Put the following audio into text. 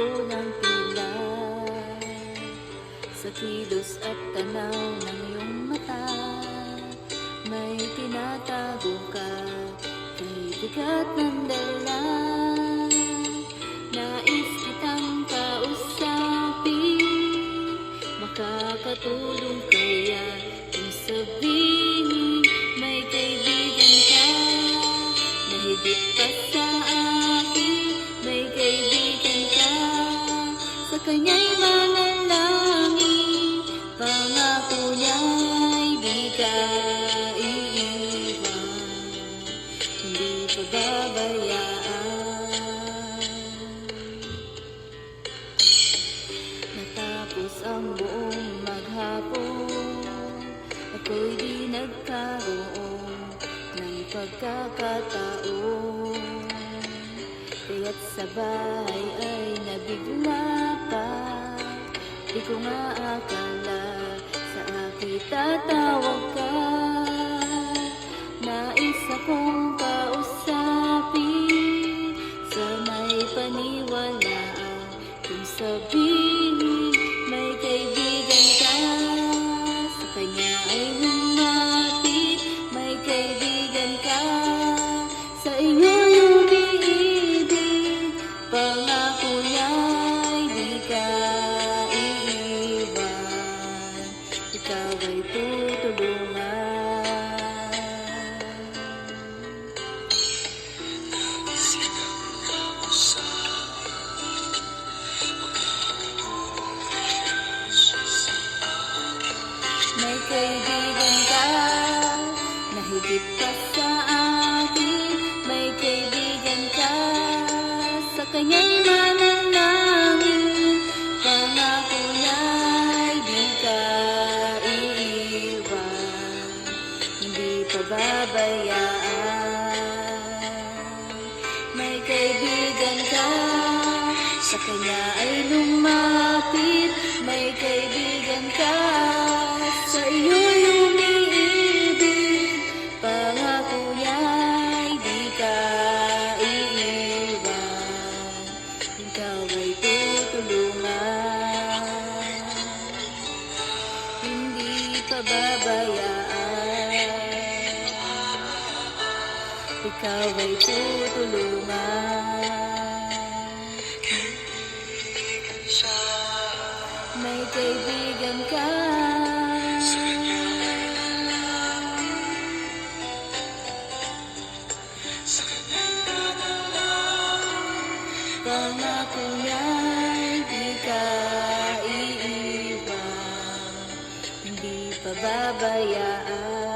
ko ng tila sa kilos at tanaw ng iyong mata. May tinatago ka, kay bigat ng dala. Nais kitang kausapin, makakatulong kaya kung sabihin may kaibigan ka na higit pa sa akin. May kaibigan ka, sa kanya'y manalangin, pangako niya'y di ka iiwan, hindi pababayaan. Natapos ang buong maghapon, ako'y di nagkaroon ng pagkakataon. Kaya't sa bahay ay nabigla pa, di ko nga akala sa akin tatawag ka. Nais akong kausapin, sana'y paniwalaan kung sabihin may kaibigan ka. Sa kanya ay lumapit, may kaibigan ka, sa iyo'y umiibig, pangako niya'y di ka iiwan, ikaw ay tutulungan. May kaibigan ka na higit pa sa akin. May kaibigan ka, sa kanya'y manalangin, pangako niya'y di ka iiwan, hindi pababayaan. May kaibigan ka, sa kanya ay lumapit. May kaibigan ka, sa iyo'y umiibig, pangako niya'y di ka iiwan, ikaw ay tutulungan, hindi pababayaan, ikaw ay tutulungan. May kaibigan ka, pangako niya'y di ka iiwan, hindi pababayaan.